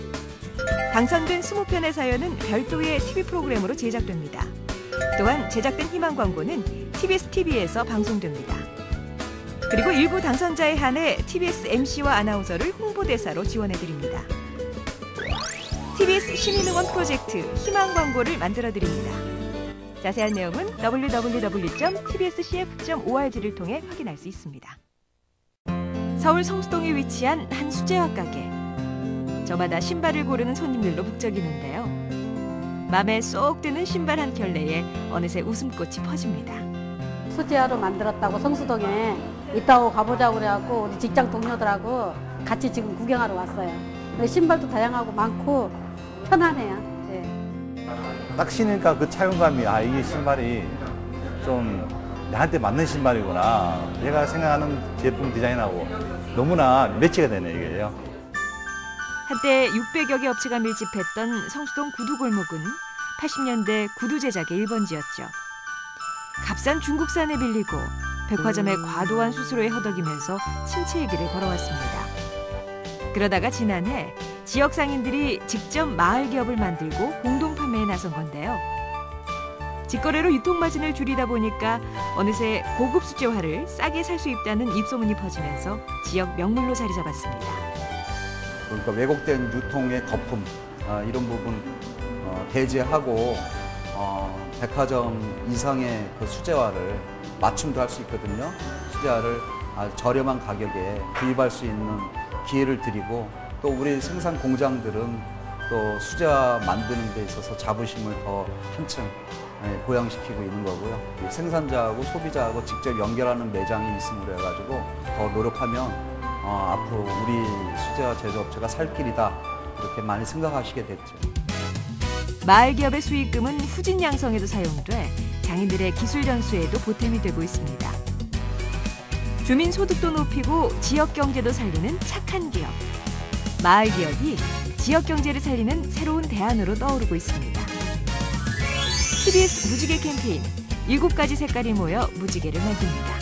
당선된 20편의 사연은 별도의 TV 프로그램으로 제작됩니다. 또한 제작된 희망 광고는 TBS TV에서 방송됩니다. 그리고 일부 당선자에 한해 TBS MC와 아나운서를 홍보대사로 지원해드립니다. TBS 시민응원 프로젝트 희망 광고를 만들어 드립니다. 자세한 내용은 www.tbscf.org를 통해 확인할 수 있습니다. 서울 성수동에 위치한 한 수제화 가게. 저마다 신발을 고르는 손님들로 북적이는데요. 맘에 쏙 드는 신발 한 켤레에 어느새 웃음꽃이 퍼집니다.
수제화로 만들었다고 성수동에 이따고 가보자고 그래갖고 우리 직장 동료들하고 같이 지금 구경하러 왔어요. 근데 신발도 다양하고 많고 편하네요. 네.
딱 신으니까 그 착용감이 이게 신발이 좀 나한테 맞는 신발이구나. 내가 생각하는 제품 디자인하고 너무나 매치가 되네 이게요.
한때 600여 개 업체가 밀집했던 성수동 구두골목은 80년대 구두 제작의 1번지였죠. 값싼 중국산에 빌리고 백화점의 과도한 수수료에 허덕이면서 침체의 길을 걸어왔습니다. 그러다가 지난해 지역 상인들이 직접 마을 기업을 만들고 공동 판매에 나선 건데요. 직거래로 유통마진을 줄이다 보니까 어느새 고급 수제화를 싸게 살 수 있다는 입소문이 퍼지면서 지역 명물로 자리 잡았습니다.
그러니까 왜곡된 유통의 거품 이런 부분 배제하고 백화점 이상의 그 수제화를 맞춤도 할 수 있거든요. 수제화를 아주 저렴한 가격에 구입할 수 있는 기회를 드리고 또 우리 생산 공장들은 또 수제화 만드는 데 있어서 자부심을 더 한층 보양시키고 있는 거고요. 생산자하고 소비자하고 직접 연결하는 매장이 있음으로 해가지고 더 노력하면 앞으로 우리 수제화 제조업체가 살 길이다 이렇게 많이 생각하시게 됐죠.
마을 기업의 수익금은 후진 양성에도 사용돼 장인들의 기술 전수에도 보탬이 되고 있습니다. 주민 소득도 높이고 지역 경제도 살리는 착한 기업. 마을 기업이 지역 경제를 살리는 새로운 대안으로 떠오르고 있습니다. TBS 무지개 캠페인 7가지 색깔이 모여 무지개를 만듭니다.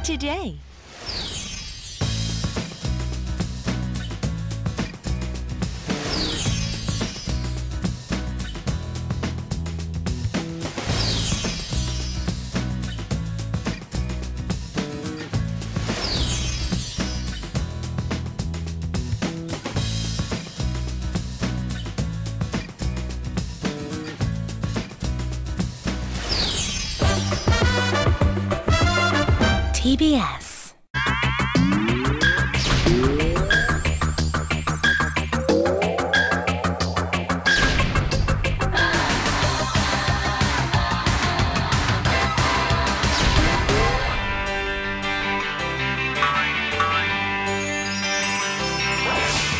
Today. TBS.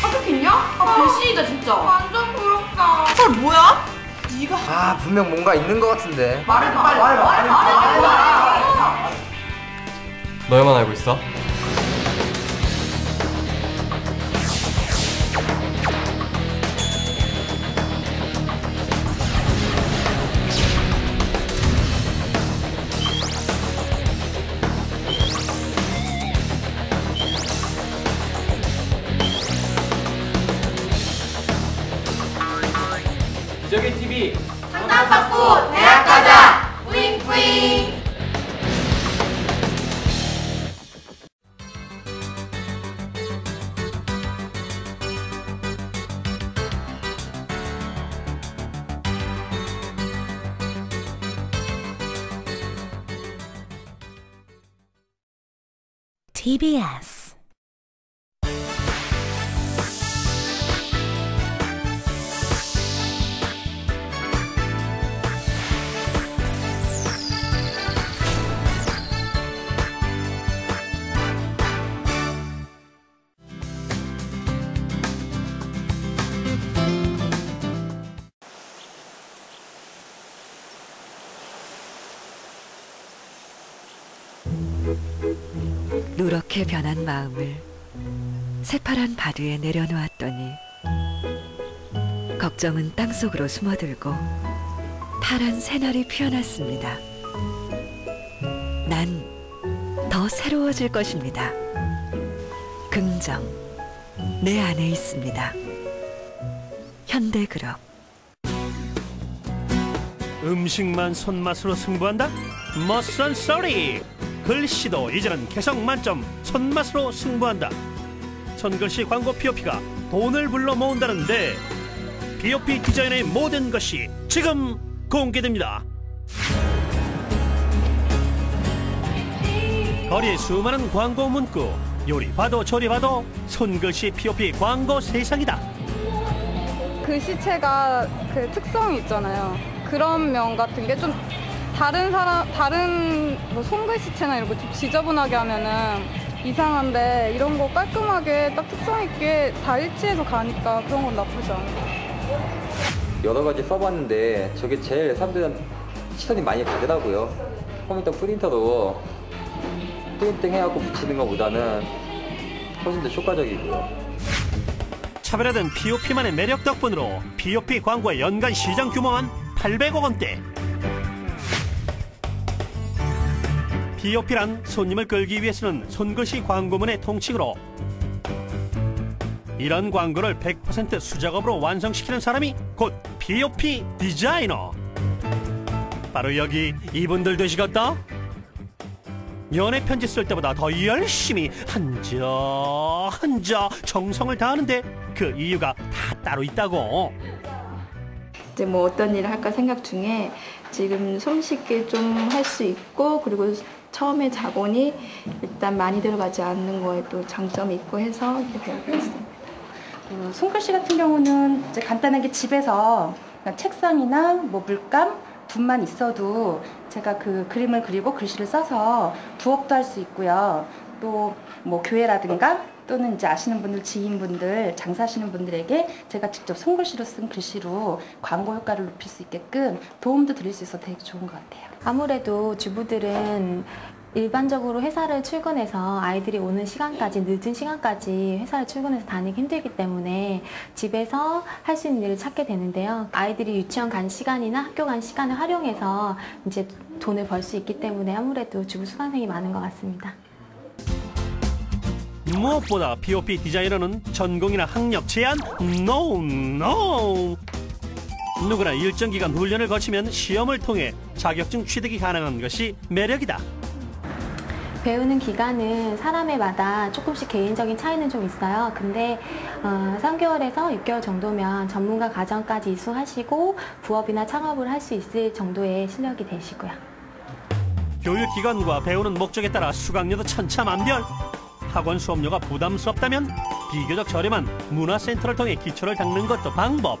합격했냐? 배신이다 진짜. 완전 부럽다. 헐 뭐야? 네가
분명 뭔가 있는 것 같은데.
말해봐 빨리 말해봐.
너희만 알고 있어?
기적의 TV
상담받고 대학 가자. 뿌잉뿌잉.
TBS.
누렇게 변한 마음을 새파란 바다에 내려놓았더니 걱정은 땅속으로 숨어들고 파란 새날이 피어났습니다. 난 더 새로워질 것입니다. 긍정, 내 안에 있습니다. 현대그룹.
음식만 손맛으로 승부한다? 멋선 쏘리! 글씨도 이제는 개성 만점 손맛으로 승부한다. 손글씨 광고 POP가 돈을 불러 모은다는데 POP 디자인의 모든 것이 지금 공개됩니다. 거리의 수많은 광고 문구, 요리 봐도 저리 봐도 손글씨 POP 광고 세상이다.
글씨체가 그 특성이 있잖아요. 그런 면 같은 게 좀 다른 뭐 손글씨체나 이런 거 좀 지저분하게 하면은 이상한데 이런 거 깔끔하게 딱 특성 있게 다 일치해서 가니까 그런 건 나쁘지 않아요.
여러 가지 써봤는데 저게 제일 사람들은 시선이 많이 가더라고요. 컴퓨터 프린터로 프린팅 해갖고 붙이는 것보다는 훨씬 더 효과적이고요.
차별화된 POP만의 매력 덕분으로 POP 광고의 연간 시장 규모만 800억 원대. POP란 손님을 끌기 위해서는 손글씨 광고문의 통칭으로 이런 광고를 100% 수작업으로 완성시키는 사람이 곧 POP 디자이너. 바로 여기 이분들 되시겠다? 연애 편지 쓸 때보다 더 열심히 한자 정성을 다하는데 그 이유가 다 따로 있다고.
이제 뭐 어떤 일을 할까 생각 중에 지금 손쉽게 좀 할 수 있고, 그리고 처음에 자본이 일단 많이 들어가지 않는 거에 또 장점이 있고 해서 이렇게 배우고 있습니다.
손글씨 같은 경우는 이제 간단하게 집에서 책상이나 뭐 물감, 붓만 있어도 제가 그 그림을 그리고 글씨를 써서 부업도 할 수 있고요. 또 뭐 교회라든가 또는 이제 아시는 분들, 지인분들, 장사하시는 분들에게 제가 직접 손글씨로 쓴 글씨로 광고 효과를 높일 수 있게끔 도움도 드릴 수 있어서 되게 좋은 것 같아요.
아무래도 주부들은 일반적으로 회사를 출근해서 아이들이 오는 시간까지, 늦은 시간까지 회사를 출근해서 다니기 힘들기 때문에 집에서 할 수 있는 일을 찾게 되는데요. 아이들이 유치원 간 시간이나 학교 간 시간을 활용해서 이제 돈을 벌 수 있기 때문에 아무래도 주부 수강생이 많은 것 같습니다.
무엇보다 POP 디자이너는 전공이나 학력 제한 NO! 누구나 일정 기간 훈련을 거치면 시험을 통해 자격증 취득이 가능한 것이 매력이다.
배우는 기간은 사람마다 조금씩 개인적인 차이는 좀 있어요. 근데 3개월에서 6개월 정도면 전문가 과정까지 이수하시고 부업이나 창업을 할 수 있을 정도의 실력이 되시고요.
교육기관과 배우는 목적에 따라 수강료도 천차만별. 학원 수업료가 부담스럽다면 비교적 저렴한 문화센터를 통해 기초를 닦는 것도 방법.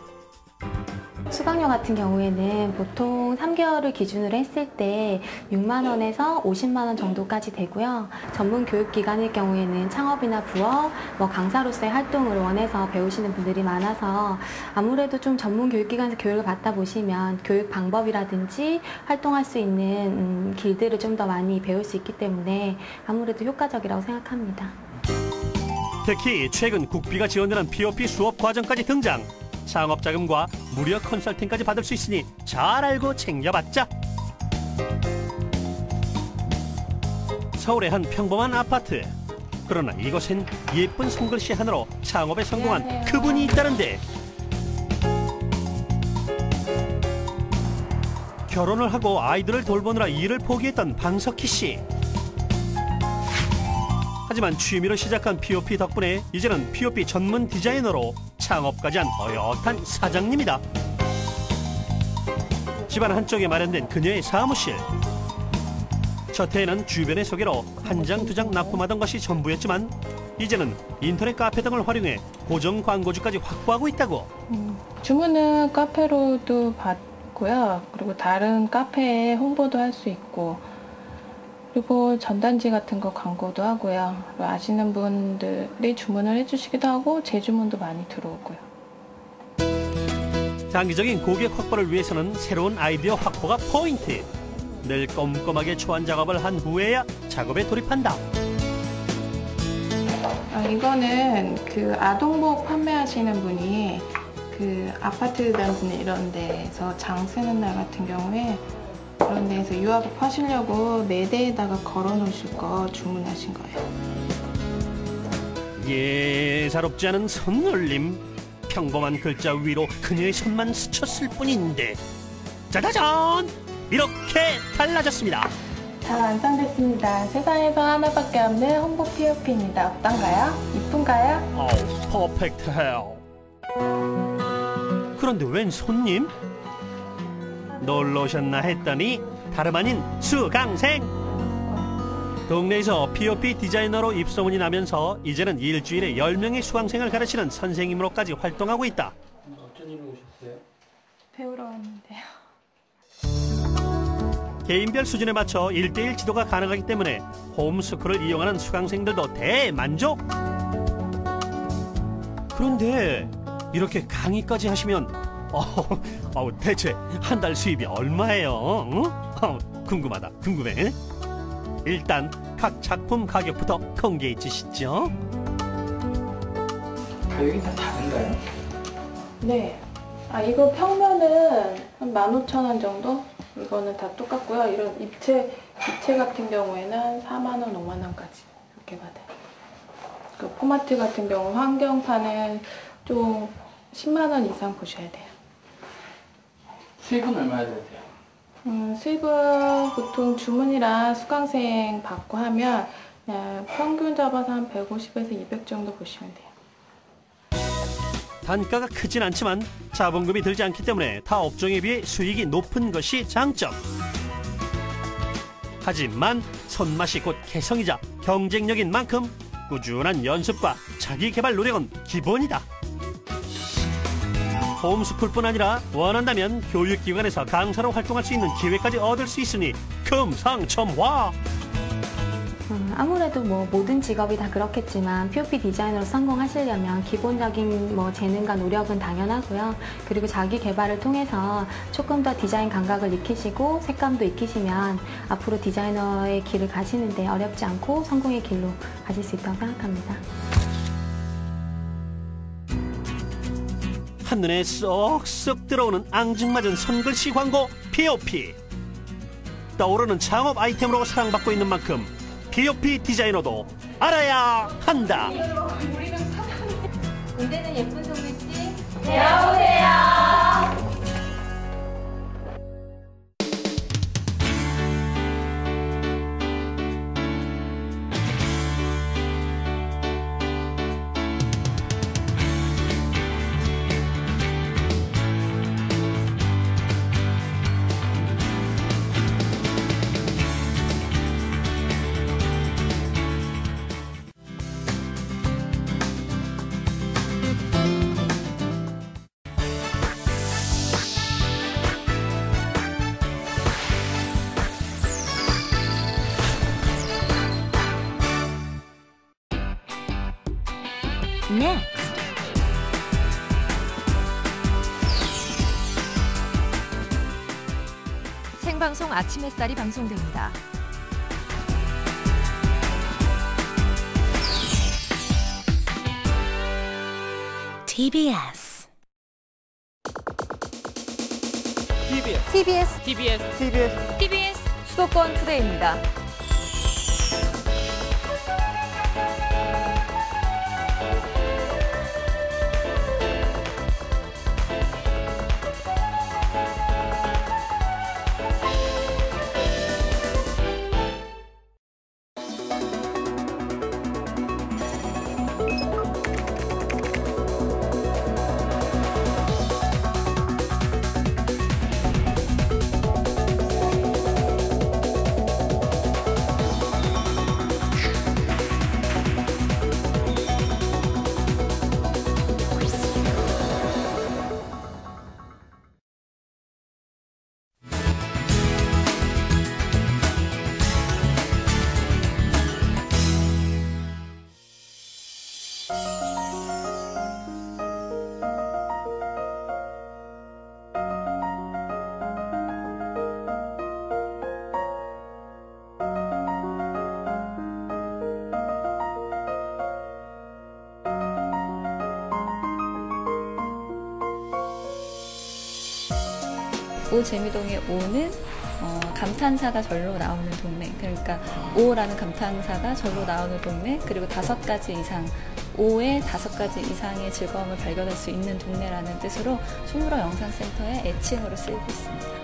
수강료 같은 경우에는 보통 3개월을 기준으로 했을 때 6만 원에서 50만 원 정도까지 되고요. 전문 교육기관일 경우에는 창업이나 부업, 강사로서의 활동을 원해서 배우시는 분들이 많아서 아무래도 좀 전문 교육기관에서 교육을 받다 보시면 교육 방법이라든지 활동할 수 있는 길들을 좀 더 많이 배울 수 있기 때문에 아무래도 효과적이라고 생각합니다.
특히 최근 국비가 지원되는 POP 수업 과정까지 등장. 창업자금과 무료 컨설팅까지 받을 수 있으니 잘 알고 챙겨봤자. 서울의 한 평범한 아파트. 그러나 이곳엔 예쁜 손글씨 하나로 창업에 성공한 그분이 있다는데. 결혼을 하고 아이들을 돌보느라 일을 포기했던 방석희 씨. 하지만 취미로 시작한 POP 덕분에 이제는 POP 전문 디자이너로 창업까지 한 어엿한 사장님이다. 집안 한쪽에 마련된 그녀의 사무실. 첫 해에는 주변의 소개로 한 장, 두 장 납품하던 것이 전부였지만 이제는 인터넷 카페 등을 활용해 고정 광고주까지 확보하고 있다고.
주문은 카페로도 받고요. 그리고 다른 카페에 홍보도 할 수 있고, 그리고 전단지 같은 거 광고도 하고요. 그리고 아시는 분들이 주문을 해주시기도 하고 재주문도 많이 들어오고요.
장기적인 고객 확보를 위해서는 새로운 아이디어 확보가 포인트. 늘 꼼꼼하게 초안 작업을 한 후에야 작업에 돌입한다.
이거는 그 아동복 판매하시는 분이 그 아파트 단지 이런 데에서 장 쓰는 날 같은 경우에 그런 데에서 유아복 하시려고 매대에다가 걸어 놓으실 거 주문하신 거예요.
예사롭지 않은 손놀림. 평범한 글자 위로 그녀의 손만 스쳤을 뿐인데 짜자잔! 이렇게 달라졌습니다.
다 완성됐습니다. 세상에서 하나밖에 없는 홍보 POP입니다. 어떤가요? 이쁜가요?
퍼펙트해요. 그런데 웬 손님? 놀러 오셨나 했더니 다름 아닌 수강생. 동네에서 POP 디자이너로 입소문이 나면서 이제는 일주일에 10명의 수강생을 가르치는 선생님으로까지 활동하고 있다.
어쩐 일로 오셨어요?
배우러 왔는데요.
개인별 수준에 맞춰 1:1 지도가 가능하기 때문에 홈스쿨을 이용하는 수강생들도 대만족. 그런데 이렇게 강의까지 하시면 대체 한 달 수입이 얼마예요? 응? 궁금해. 일단 각 작품 가격부터 공개해 주시죠.
가격이 다 다른가요?
네. 이거 평면은 한 15,000원 정도? 이거는 다 똑같고요. 이런 입체 같은 경우에는 4만 원, 5만 원까지 이렇게 받아요. 그 포마트 같은 경우 환경판은 좀 10만 원 이상 보셔야 돼요.
수입은 얼마나 돼야 돼요?
수입은 보통 주문이랑 수강생 받고 하면 그냥 평균 잡아서 한 150에서 200 정도 보시면 돼요.
단가가 크진 않지만 자본금이 들지 않기 때문에 타 업종에 비해 수익이 높은 것이 장점. 하지만 손맛이 곧 개성이자 경쟁력인 만큼 꾸준한 연습과 자기 개발 노력은 기본이다. 홈스쿨뿐 아니라 원한다면 교육기관에서 강사로 활동할 수 있는 기회까지 얻을 수 있으니 금상첨화.
아무래도 모든 직업이 다 그렇겠지만 POP 디자이너로 성공하시려면 기본적인 재능과 노력은 당연하고요. 그리고 자기 개발을 통해서 조금 더 디자인 감각을 익히시고 색감도 익히시면 앞으로 디자이너의 길을 가시는데 어렵지 않고 성공의 길로 가실 수 있다고 생각합니다.
한눈에 쏙쏙 들어오는 앙증맞은 손글씨 광고 POP. 떠오르는 창업 아이템으로 사랑받고 있는 만큼 POP 디자이너도 알아야 한다.
군대는 예쁜 손글씨 배워보세요.
Next. 생방송 아침 햇살이 방송됩니다.
TBS.
수도권 투데이입니다.
오재미동의 오는 감탄사가 절로 나오는 동네, 그러니까 오라는 감탄사가 절로 나오는 동네, 그리고 5가지 이상, 오의 5가지 이상의 즐거움을 발견할 수 있는 동네라는 뜻으로 충무로 영상센터의 애칭으로 쓰이고 있습니다.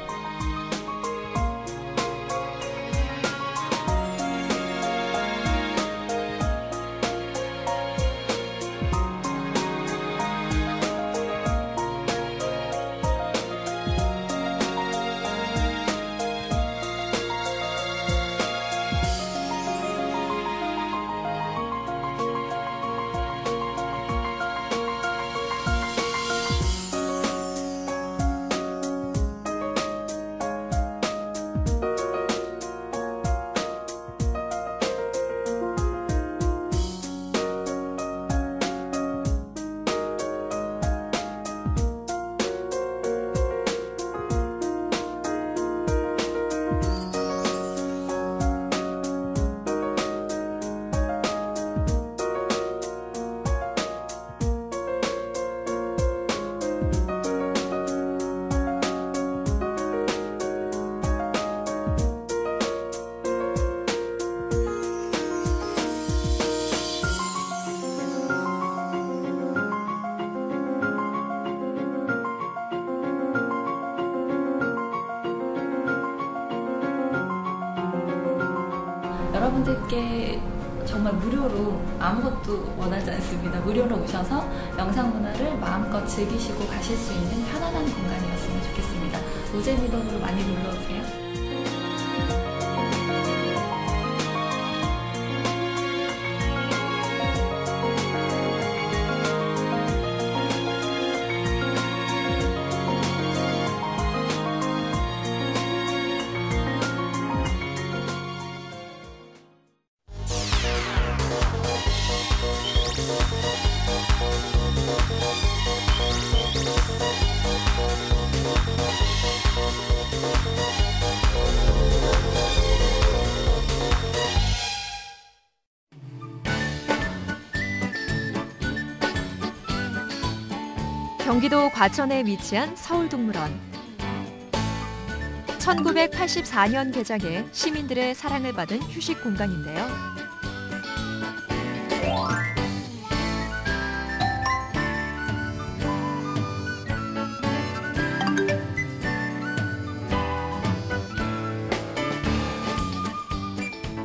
여러분들께 정말 무료로 아무것도 원하지 않습니다. 무료로 오셔서 영상 문화를 마음껏 즐기시고 가실 수 있는 편안한 공간이었으면 좋겠습니다. 노잼이동으로 많이 놀러오세요.
경기도 과천에 위치한 서울동물원. 1984년 개장해 시민들의 사랑을 받은 휴식 공간인데요.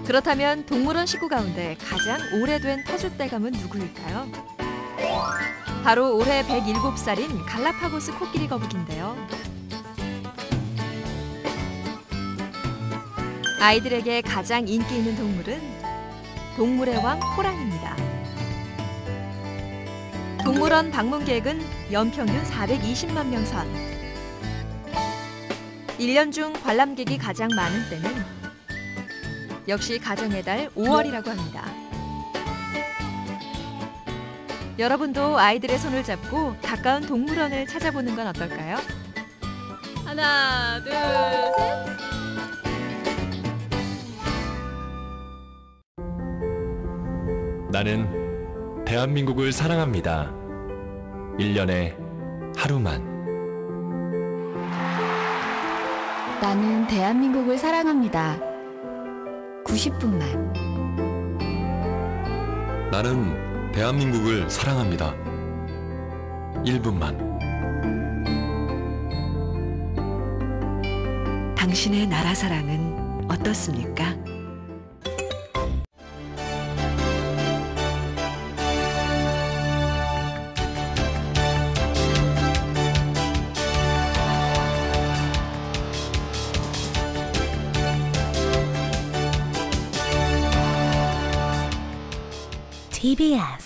그렇다면 동물원 식구 가운데 가장 오래된 터줏대감은 누구일까요? 바로 올해 107살인 갈라파고스 코끼리 거북인데요. 아이들에게 가장 인기 있는 동물은 동물의 왕 호랑입니다. 동물원 방문 계획은 연평균 420만 명 선. 1년 중 관람객이 가장 많은 때는 역시 가정의 달 5월이라고 합니다. 여러분도 아이들의 손을 잡고 가까운 동물원을 찾아보는 건 어떨까요?
하나, 둘, 셋.
나는 대한민국을 사랑합니다. 1년에 하루만.
나는 대한민국을 사랑합니다. 90분만.
나는 대한민국을 사랑합니다. 1분만.
당신의 나라 사랑은 어떻습니까?
TBS